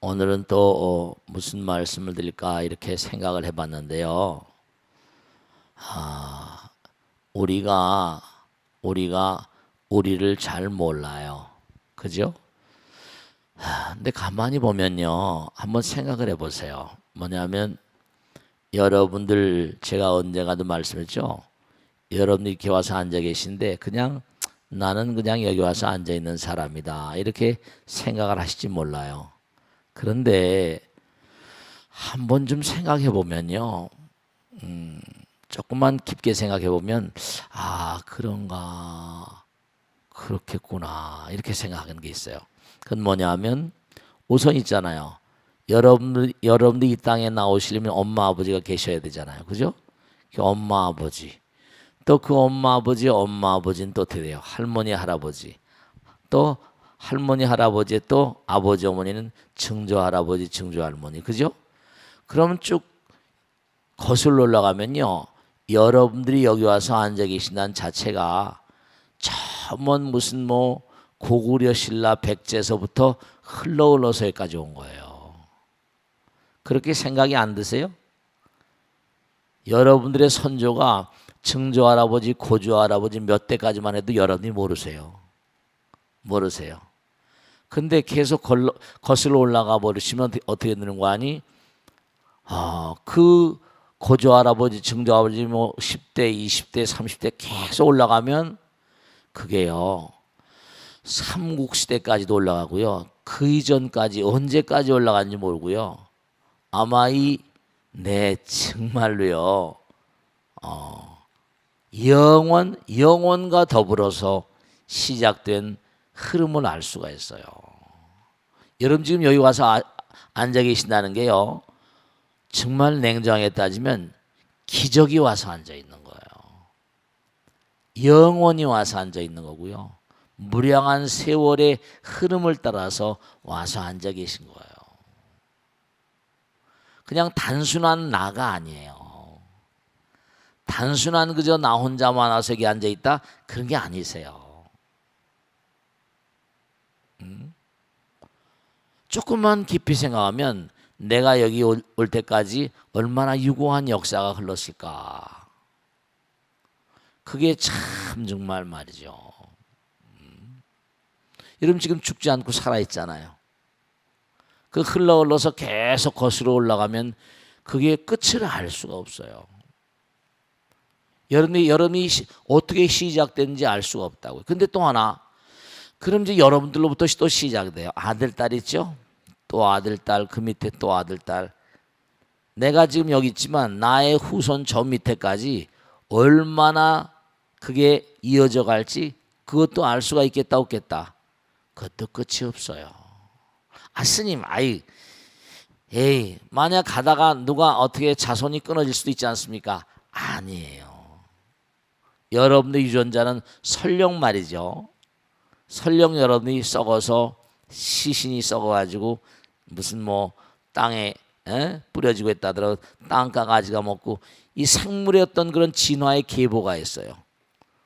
오늘은 또 무슨 말씀을 드릴까 이렇게 생각을 해봤는데요. 우리가 우리를 잘 몰라요. 그죠? 근데 가만히 보면요. 한번 생각을 해보세요. 뭐냐면 여러분들 제가 언젠가도 말씀했죠. 여러분들이 이렇게 와서 앉아 계신데 그냥 나는 그냥 여기 와서 앉아 있는 사람이다. 이렇게 생각을 하실지 몰라요. 그런데 한번 좀 생각해 보면요. 조금만 깊게 생각해 보면 그런가 그렇겠구나 이렇게 생각하는 게 있어요. 그건 뭐냐면 우선 있잖아요. 여러분들 이 땅에 나오시려면 엄마 아버지가 계셔야 되잖아요. 그죠? 그 엄마 아버지 또 그 엄마 아버지는 또 어떻게 돼요? 할머니 할아버지 또 할머니 할아버지 또 아버지 어머니는 증조 할아버지 증조 할머니 그죠? 그러면 쭉 거슬러 올라가면요. 여러분들이 여기 와서 앉아 계신다는 자체가 처음 무슨 고구려 신라 백제에서부터 흘러서 여기까지 온 거예요. 그렇게 생각이 안 드세요? 여러분들의 선조가 증조 할아버지 고조 할아버지 몇 대까지만 해도 여러분이 모르세요. 근데 계속 거슬러 올라가 버리시면 어떻게 되는 거 아니? 그 고조 할아버지, 증조 할아버지 10대, 20대, 30대 계속 올라가면 그게요. 삼국시대까지도 올라가고요. 그 이전까지 언제까지 올라갔는지 모르고요. 아마 정말로요. 영원과 더불어서 시작된 흐름을 알 수가 있어요. 여러분 지금 여기 와서 앉아 계신다는 게요. 정말 냉정하게 따지면 기적이 와서 앉아 있는 거예요. 영원히 와서 앉아 있는 거고요. 무량한 세월의 흐름을 따라서 와서 앉아 계신 거예요. 그냥 단순한 나가 아니에요. 단순한 그저 나 혼자만 와서 여기 앉아 있다 그런 게 아니세요. 조금만 깊이 생각하면 내가 여기 올 때까지 얼마나 유구한 역사가 흘렀을까. 그게 참 정말 말이죠. 여러분 지금 죽지 않고 살아있잖아요. 그 흘러서 계속 거슬러 올라가면 그게 끝을 알 수가 없어요. 여러분이 어떻게 시작됐는지 알 수가 없다고요. 근데 또 하나, 그럼 이제 여러분들로부터 또 시작돼요. 아들, 딸 있죠? 또 아들, 딸, 그 밑에 또 아들, 딸. 내가 지금 여기 있지만 나의 후손 저 밑에까지 얼마나 그게 이어져 갈지 그것도 알 수가 있겠다 없겠다. 그것도 끝이 없어요. 스님, 만약 가다가 누가 어떻게 자손이 끊어질 수도 있지 않습니까? 아니에요. 여러분의 유전자는 설령 말이죠. 설령 여러분이 썩어서 시신이 썩어가지고 무슨 땅에 뿌려지고 있다 하더라도 땅가가지가 먹고 이 생물의 어떤 그런 진화의 계보가 있어요.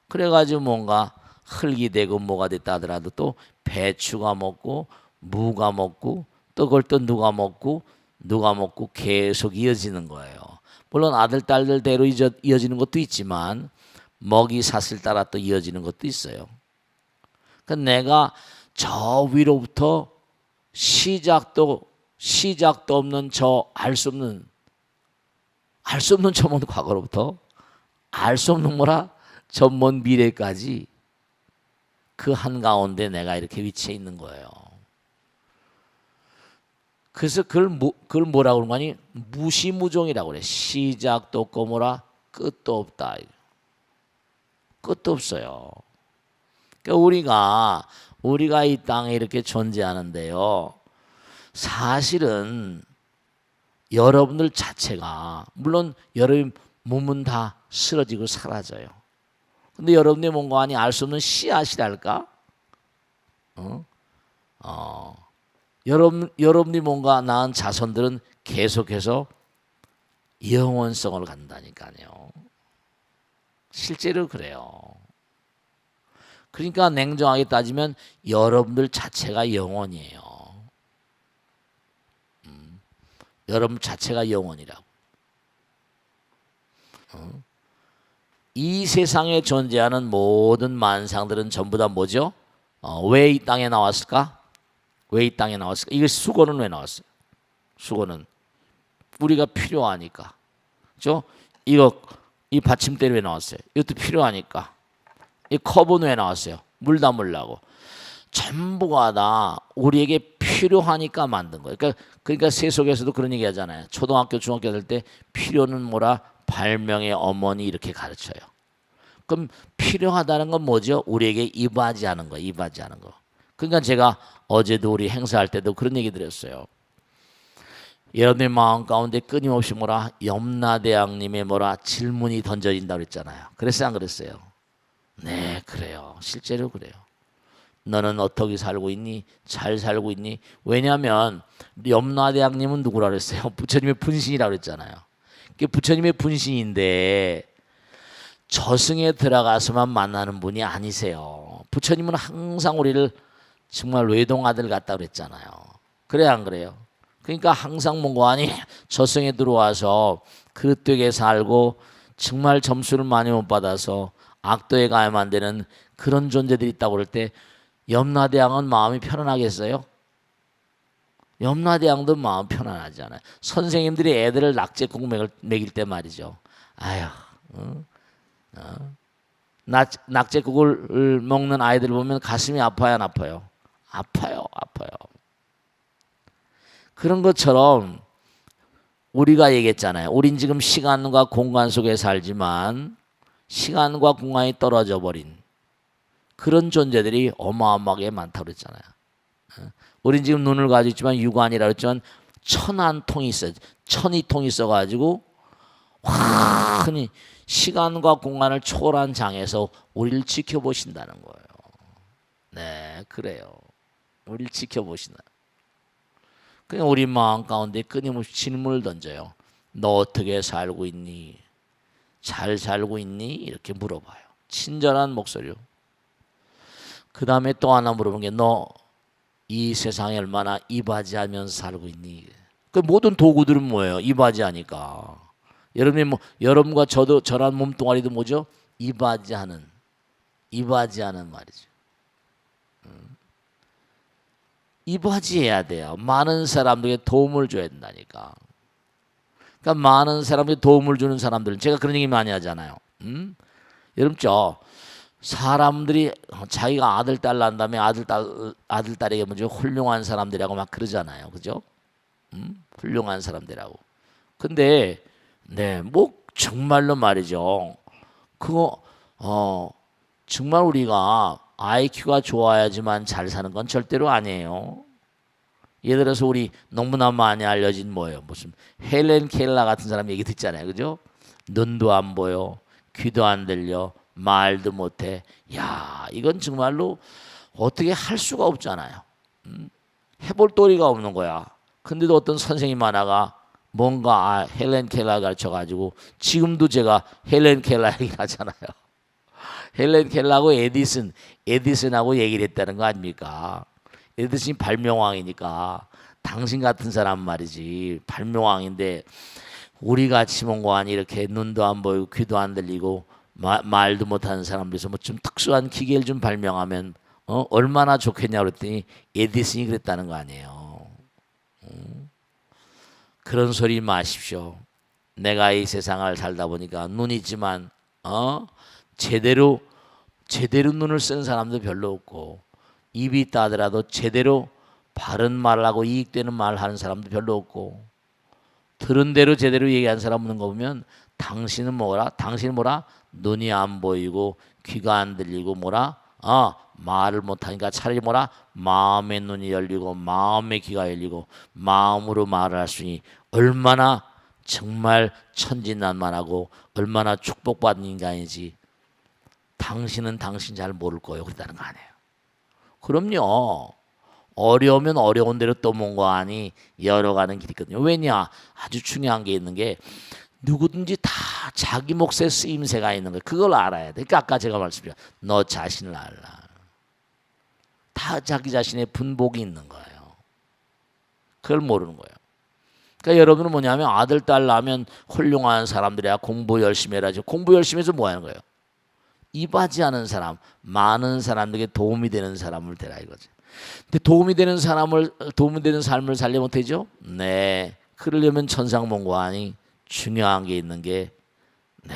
그래가지고 뭔가 흙이 되고 뭐가 됐다 하더라도 또 배추가 먹고 무가 먹고 또 그걸 또 누가 먹고 계속 이어지는 거예요. 물론 아들 딸들대로 이어지는 것도 있지만 먹이 사슬 따라 또 이어지는 것도 있어요. 그러니까 내가 저 위로부터 시작도 없는 알 수 없는 저 먼 과거로부터 알 수 없는 저 먼 미래까지 그 한가운데 내가 이렇게 위치해 있는 거예요. 그래서 그걸 뭐라고 그러는 거니? 무시무종이라고 그래. 시작도 없고 끝도 없다. 끝도 없어요. 그러니까 우리가 이 땅에 이렇게 존재하는데요. 사실은 여러분들 자체가 물론 여러분 몸은 다 쓰러지고 사라져요. 근데 여러분의 몸과 아니 알 수 없는 씨앗이랄까? 여러분이 뭔가 낳은 자손들은 계속해서 영원성을 간다니까요. 실제로 그래요. 그러니까 냉정하게 따지면 여러분들 자체가 영원이에요. 여러분 자체가 영혼이라고. 이 세상에 존재하는 모든 만상들은 전부 다 뭐죠? 왜 이 땅에 나왔을까? 왜 이 땅에 나왔을까? 이게 수고는 왜 나왔어요? 수고는 우리가 필요하니까. 그죠? 이 받침대는 왜 나왔어요? 이것도 필요하니까. 이 컵은 왜 나왔어요? 물 담으려고. 전부가 다 우리에게 필요하니까 만든 거예요. 그러니까 세속에서도 그런 얘기 하잖아요. 초등학교, 중학교 될 때 필요는 뭐라? 발명의 어머니 이렇게 가르쳐요. 그럼 필요하다는 건 뭐죠? 우리에게 이바지하는 거, 이바지하는 거. 그러니까 제가 어제도 우리 행사할 때도 그런 얘기 드렸어요. 여러분의 마음 가운데 끊임없이 뭐라? 염라대왕님의 뭐라? 질문이 던져진다고 그랬잖아요. 그랬어요, 안 그랬어요? 네, 그래요. 실제로 그래요. 너는 어떻게 살고 있니? 잘 살고 있니? 왜냐하면 염라대왕님은 누구라 그랬어요? 부처님의 분신이라고 그랬잖아요. 그게 부처님의 분신인데 저승에 들어가서만 만나는 분이 아니세요. 부처님은 항상 우리를 정말 외동아들 같다 그랬잖아요. 그래요, 안 그래요? 그러니까 항상 뭔가하니 저승에 들어와서 그릇되게 살고 정말 점수를 많이 못 받아서 악도에 가야만 되는 그런 존재들이 있다고 그럴 때 염라대왕은 마음이 편안하겠어요? 염라대왕도 마음 편안하지 않아요. 선생님들이 애들을 낙제국 먹일 때 말이죠. 아휴, 낙제국을 먹는 아이들 보면 가슴이 아파요, 안 아파요? 아파요, 아파요. 그런 것처럼 우리가 얘기했잖아요. 우린 지금 시간과 공간 속에 살지만 시간과 공간이 떨어져 버린 그런 존재들이 어마어마하게 많다고 그랬잖아요. 우린 지금 눈을 가지고 있지만 육안이라고 했지만 천안통이 있어요. 천이통이 있어가지고 환히 시간과 공간을 초월한 장에서 우리를 지켜보신다는 거예요. 네, 그래요. 우리를 지켜보신다. 그냥 우리 마음 가운데 끊임없이 질문을 던져요. 너 어떻게 살고 있니? 잘 살고 있니? 이렇게 물어봐요. 친절한 목소리로. 그 다음에 또 하나 물어보는 게 너 이 세상에 얼마나 이바지하면서 살고 있니? 그 모든 도구들은 뭐예요? 이바지하니까. 여러분과 저란 몸뚱아리도 뭐죠? 이바지하는 말이죠. 이바지해야 돼요. 많은 사람들에게 도움을 줘야 된다니까. 그러니까 많은 사람에게 도움을 주는 사람들은 제가 그런 얘기 많이 하잖아요. 여러분 사람들이 자기가 아들 딸 난다면 아들 딸에게 먼저 훌륭한 사람들이라고 막 그러잖아요. 그죠? 훌륭한 사람들이라고. 근데 네, 뭐 정말로 말이죠. 그거 정말 우리가 IQ가 좋아야지만 잘 사는 건 절대로 아니에요. 예를 들어서 우리 너무나 많이 알려진 뭐예요? 무슨 헬렌 켈러 같은 사람 얘기 듣잖아요. 그죠? 눈도 안 보여, 귀도 안 들려, 말도 못해. 야, 이건 정말로 어떻게 할 수가 없잖아요. 해볼 도리가 없는 거야. 근데도 어떤 선생님 하나가 뭔가 헬렌 켈러 가르쳐가지고 지금도 제가 헬렌 켈러 얘기를 하잖아요. 헬렌 켈러하고 에디슨하고 얘기를 했다는 거 아닙니까? 에디슨이 발명왕이니까 당신 같은 사람 말이지 발명왕인데 우리 같이 뭔가 이렇게 눈도 안 보이고 귀도 안 들리고 말도 못하는 사람들에서 뭐 좀 특수한 기계를 좀 발명하면 얼마나 좋겠냐 그랬더니 에디슨이 그랬다는 거 아니에요. 그런 소리 마십시오. 내가 이 세상을 살다 보니까 눈이 있지만 제대로 눈을 쓴 사람도 별로 없고 입이 있다 하더라도 제대로 바른 말을 하고 이익되는 말을 하는 사람도 별로 없고 들은 대로 제대로 얘기하는 사람 없는 거 보면 당신은 뭐라? 눈이 안 보이고 귀가 안 들리고 뭐라? 말을 못하니까 차라리 뭐라? 마음의 눈이 열리고 마음의 귀가 열리고 마음으로 말을 할 수 있으니 얼마나 정말 천진난만하고 얼마나 축복받는 인간이지. 당신은 당신 잘 모를 거예요. 그랬다는 거 아니에요. 그럼요. 어려우면 어려운 대로 또 뭔가 하니 열어가는 길이 있거든요. 왜냐? 아주 중요한 게 있는 게 누구든지 다 자기 몫의 쓰임새가 있는 거예요. 그걸 알아야 돼. 그러니까 아까 제가 말씀드린 너 자신을 알라. 다 자기 자신의 분복이 있는 거예요. 그걸 모르는 거예요. 그러니까 여러분은 뭐냐면 아들 딸 낳으면 훌륭한 사람들이야. 공부 열심히 해라. 공부 열심히 해서 뭐 하는 거예요? 이바지하는 사람, 많은 사람들에게 도움이 되는 사람을 되라 이거지. 근데 도움이 되는 삶을 살려면 되죠? 네. 그러려면 천상mon고하니 중요한 게 있는 게, 네,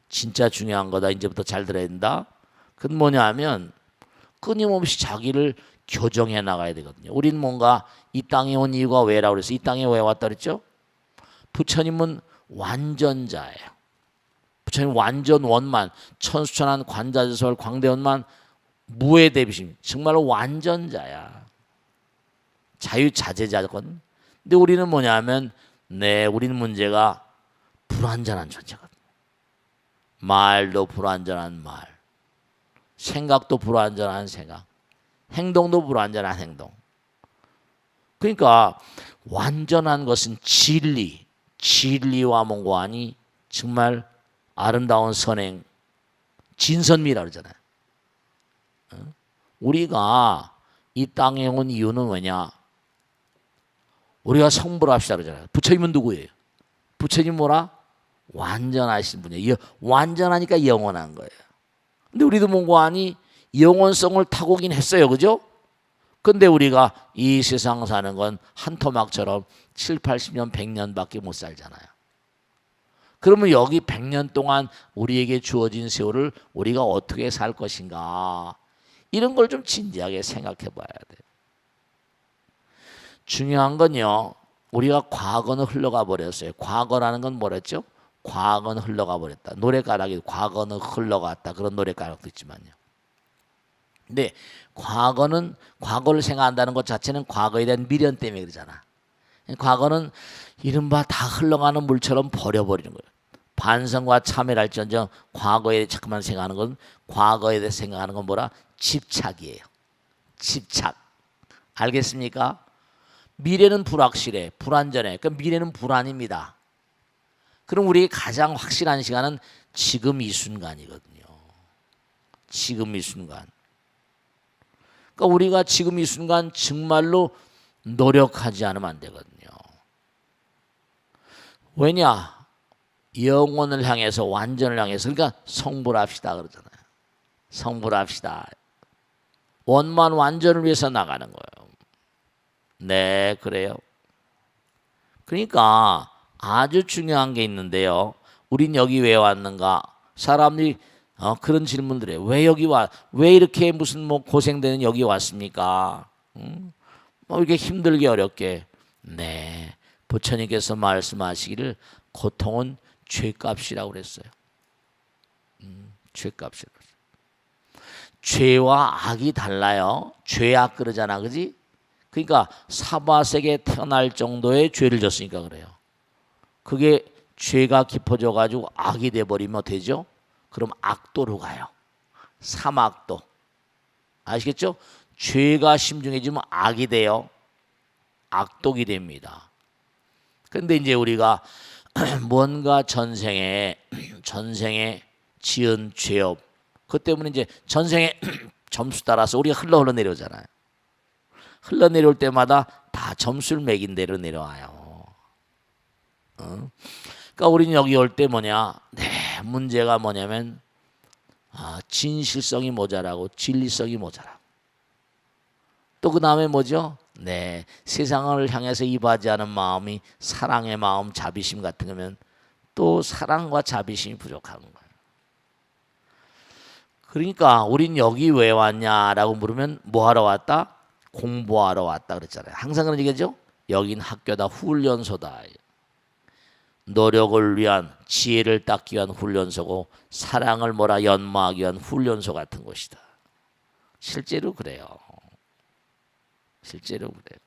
진짜 중요한 거다. 이제부터 잘 들어야 된다. 그건 뭐냐면 끊임없이 자기를 교정해 나가야 되거든요. 우리는 뭔가 이 땅에 온 이유가 왜라고 그랬어? 이 땅에 왜 왔다 그랬죠? 부처님은 완전자예요. 부처님 완전 원만, 천수천한 관자재설 광대원만 무의 대비심, 정말로 완전자야. 자유자재자거든. 근데 우리는 뭐냐면, 네, 우리는 문제가 불완전한 존재거든. 말도 불완전한 말, 생각도 불완전한 생각, 행동도 불완전한 행동. 그러니까 완전한 것은 진리와 몽고하니 정말 아름다운 선행, 진선미라 그러잖아요. 우리가 이 땅에 온 이유는 뭐냐? 우리가 성불합시다 그러잖아요. 부처님은 누구예요? 부처님 뭐라? 완전하신 분이에요. 완전하니까 영원한 거예요. 근데 우리도 몽고하니 영원성을 타고 오긴 했어요. 그죠? 근데 우리가 이 세상 사는 건 한 토막처럼 7, 80년, 100년밖에 못 살잖아요. 그러면 여기 100년 동안 우리에게 주어진 세월을 우리가 어떻게 살 것인가? 이런 걸 좀 진지하게 생각해 봐야 돼요. 중요한 건요, 우리가 과거는 흘러가 버렸어요. 과거라는 건 뭐랬죠? 과거는 흘러가 버렸다. 노래가락이 과거는 흘러갔다. 그런 노래가락도 있지만요. 근데 과거를 생각한다는 것 자체는 과거에 대한 미련 때문에 그러잖아. 과거는 이른바 다 흘러가는 물처럼 버려버리는 거예요. 반성과 참회랄지언정 과거에 자꾸만 생각하는 건, 과거에 대해 생각하는 건 뭐라? 집착이에요. 집착. 알겠습니까? 미래는 불확실해, 불안전해. 그러니까 미래는 불안입니다. 그럼 우리의 가장 확실한 시간은 지금 이 순간이거든요. 지금 이 순간. 그러니까 우리가 지금 이 순간 정말로 노력하지 않으면 안 되거든요. 왜냐? 영혼을 향해서, 완전을 향해서. 그러니까 성불합시다 그러잖아요. 성불합시다. 원만 완전을 위해서 나가는 거예요. 네, 그래요. 그러니까 아주 중요한 게 있는데요. 우린 여기 왜 왔는가? 사람들이 그런 질문들 해요. 왜 이렇게 무슨 뭐 고생되는 여기 왔습니까? 뭐 이렇게 힘들게 어렵게. 네, 부처님께서 말씀하시기를 고통은 죄값이라고 그랬어요. 죄값이라고 그랬어요. 죄와 악이 달라요. 죄악 그러잖아, 그지? 그러니까 사바세계에 태어날 정도의 죄를 졌으니까 그래요. 그게 죄가 깊어져 가지고 악이 돼버리면 되죠. 그럼 악도로 가요. 삼악도. 아시겠죠? 죄가 심중해지면 악이 돼요. 악독이 됩니다. 그런데 이제 우리가 뭔가 전생에 지은 죄업, 그 때문에 이제 전생에 점수 따라서 우리가 흘러 내려오잖아요. 흘러내려올 때마다 다 점수를 매긴 대로 내려와요. 그러니까 우리는 여기 올 때 뭐냐? 네, 문제가 뭐냐면 진실성이 모자라고 진리성이 모자라고. 또 그 다음에 뭐죠? 네, 세상을 향해서 이바지하는 마음이 사랑의 마음, 자비심 같은 거면 또 사랑과 자비심이 부족한 거예요. 그러니까 우린 여기 왜 왔냐라고 물으면 뭐 하러 왔다? 공부하러 왔다 그랬잖아요. 항상 그런 얘기죠. 여긴 학교다, 훈련소다. 노력을 위한, 지혜를 닦기 위한 훈련소고, 사랑을 연마하기 위한 훈련소 같은 곳이다. 실제로 그래요. 실제로 그래요.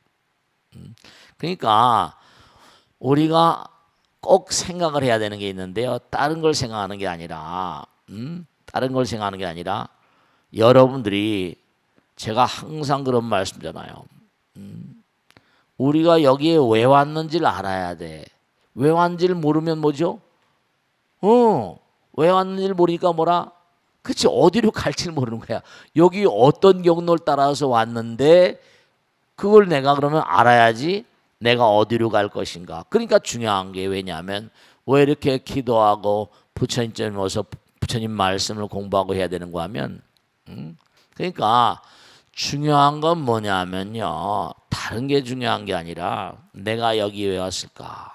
그러니까 우리가 꼭 생각을 해야 되는 게 있는데요. 다른 걸 생각하는 게 아니라, 여러분들이, 제가 항상 그런 말씀잖아요. 우리가 여기에 왜 왔는지를 알아야 돼. 왜 왔는지를 모르면 뭐죠? 왜 왔는지를 모르니까 뭐라? 그치, 어디로 갈지를 모르는 거야. 여기 어떤 경로를 따라서 왔는데 그걸 내가 그러면 알아야지 내가 어디로 갈 것인가. 그러니까 중요한 게 왜냐하면 왜 이렇게 기도하고 부처님께 모셔서 부처님 말씀을 공부하고 해야 되는가 하면 그러니까 중요한 건 뭐냐면요. 다른 게 중요한 게 아니라 내가 여기 왜 왔을까?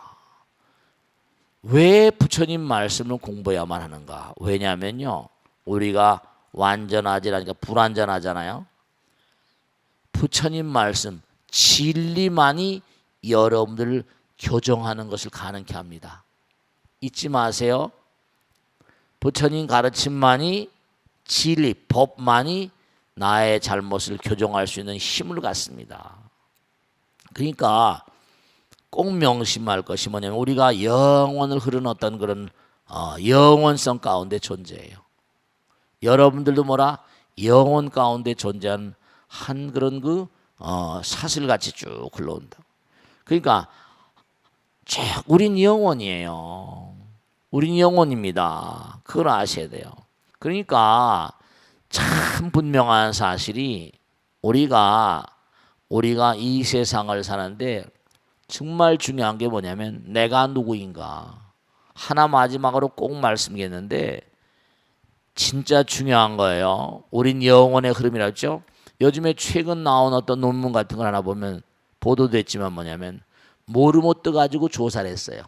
왜 부처님 말씀을 공부해야만 하는가? 왜냐하면요. 우리가 완전하지 않으니까 불완전하잖아요. 부처님 말씀, 진리만이 여러분들을 교정하는 것을 가능케 합니다. 잊지 마세요. 부처님 가르침만이 진리, 법만이 나의 잘못을 교정할 수 있는 힘을 갖습니다. 그러니까 꼭 명심할 것이 뭐냐면 우리가 영원을 흐르는 어떤 그런 영원성 가운데 존재해요. 여러분들도 뭐라 영원 가운데 존재한 한 그런 사슬같이 쭉 흘러온다. 그러니까 우린 영원이에요. 우린 영원입니다. 그걸 아셔야 돼요. 그러니까 참 분명한 사실이 우리가 이 세상을 사는데 정말 중요한 게 뭐냐면 내가 누구인가. 하나 마지막으로 꼭 말씀드리겠는데 진짜 중요한 거예요. 우린 영혼의 흐름이라고 했죠. 요즘에 최근 나온 어떤 논문 같은 걸 하나 보면 보도됐지만 뭐냐면 모르모트 가지고 조사를 했어요.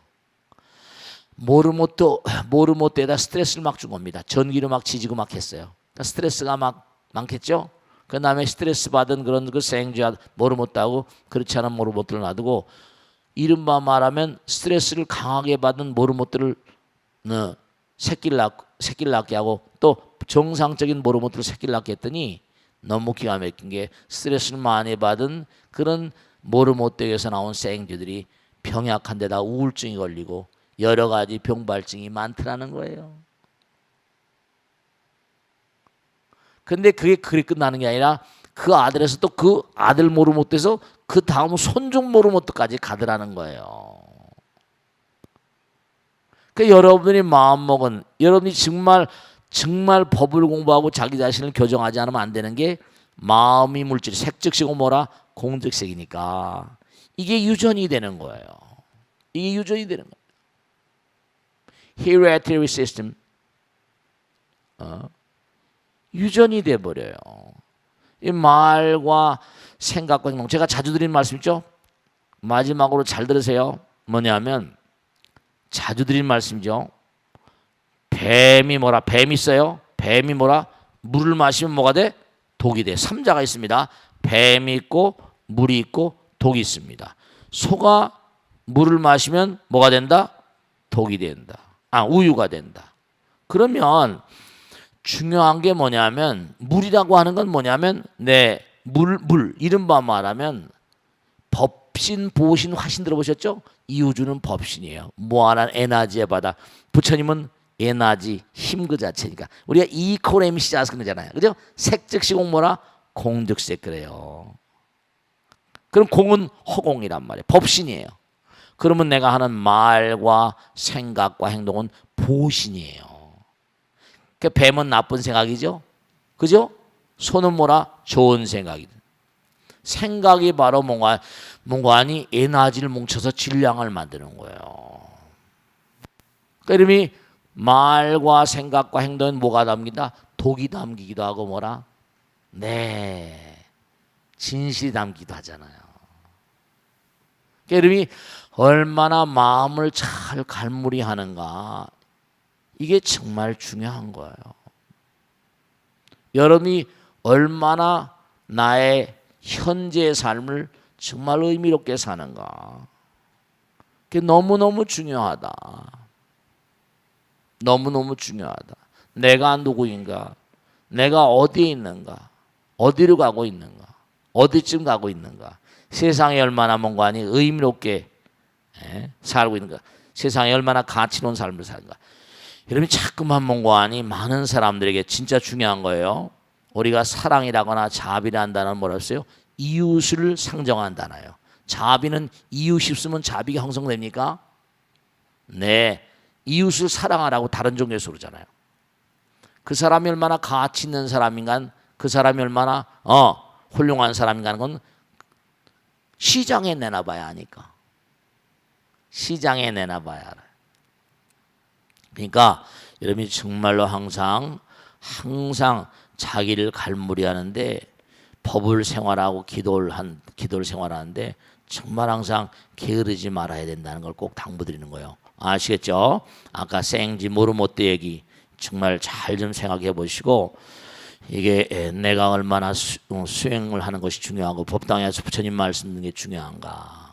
모르모트에다 스트레스를 막 준 겁니다. 전기를 막 지지고 막 했어요. 그러니까 스트레스가 막 많겠죠. 그 다음에 스트레스 받은 그런 생쥐 모르모트하고 그렇지 않은 모르모트를 놔두고 이른바 말하면 스트레스를 강하게 받은 모르모트를 새끼를 낳게 하고 또 정상적인 모르모트를 새끼를 낳게 했더니 너무 기가 막힌 게 스트레스를 많이 받은 그런 모르모트에서 나온 생쥐들이 병약한 데다 우울증이 걸리고 여러 가지 병발증이 많더라는 거예요. 근데 그게 끝나는 게 아니라 그 아들에서 또 그 아들 모르모트에서 그 다음 손종 모르모트까지 가더라는 거예요. 그 여러분들이 마음먹은 여러분이 정말 법을 공부하고 자기 자신을 교정하지 않으면 안 되는 게 마음이 물질 색즉시고 뭐라 공즉색이니까 이게 유전이 되는 거예요. 이게 유전이 되는 거예요. Hereditary system 유전이 돼 버려요. 이 말과 생각과 행동 제가 자주 드리는 말씀 있죠. 마지막으로 잘 들으세요. 뭐냐면 자주 드리는 말씀이죠. 뱀이 있어요. 뱀이 물을 마시면 뭐가 돼? 독이 돼. 삼자가 있습니다. 뱀이 있고 물이 있고 독이 있습니다. 소가 물을 마시면 뭐가 된다? 독이 된다. 우유가 된다. 그러면 중요한 게 뭐냐면 물이라고 하는 건 뭐냐면 물 이른바 말하면 법신, 보신, 화신 들어보셨죠? 이 우주는 법신이에요. 무한한 에너지의 바다. 부처님은 에너지, 힘 그 자체니까 우리가 이코레미시 자스 그러잖아요. 그죠? 색즉시공 뭐라? 공즉색 그래요. 그럼 공은 허공이란 말이에요. 법신이에요. 그러면 내가 하는 말과 생각과 행동은 보신이에요. 그 뱀은 나쁜 생각이죠. 그죠? 소는 뭐라? 좋은 생각이다. 생각이 바로 뭔가니 에너지를 뭉쳐서 질량을 만드는 거예요. 그 이름이 말과 생각과 행동은 뭐가 담긴다? 독이 담기기도 하고 뭐라? 진실이 담기도 하잖아요. 그 이름이 얼마나 마음을 잘 갈무리하는가. 이게 정말 중요한 거예요. 여러분이 얼마나 나의 현재의 삶을 정말 의미롭게 사는가. 그게 너무너무 중요하다. 너무너무 중요하다. 내가 누구인가? 내가 어디에 있는가? 어디로 가고 있는가? 어디쯤 가고 있는가? 세상에 얼마나 뭔가니 의미롭게 살고 있는가? 세상에 얼마나 가치 있는 삶을 사는가? 여러분이 자꾸만 뭔가니 많은 사람들에게 진짜 중요한 거예요. 우리가 사랑이라거나 자비라는 단어는 뭐라고 했어요? 이웃을 상정한다나요. 자비는 이웃이 있으면 자비가 형성됩니까? 네, 이웃을 사랑하라고 다른 종교에서 그러잖아요. 그 사람이 얼마나 가치 있는 사람인가, 그 사람이 얼마나 훌륭한 사람인가 하는 건 시장에 내놔봐야 하니까. 시장에 내놔봐야 알아요. 그러니까 여러분이 정말로 항상 자기를 갈무리하는데 법을 생활하고 기도를 생활하는데 정말 항상 게으르지 말아야 된다는 걸 꼭 당부드리는 거예요. 아시겠죠? 아까 생지 모르못대 얘기 정말 잘 좀 생각해 보시고, 이게 내가 얼마나 수행을 하는 것이 중요하고 법당에서 부처님 말씀 듣는 게 중요한가.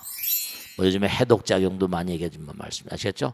뭐 요즘에 해독작용도 많이 얘기해 주는 말씀 아시겠죠?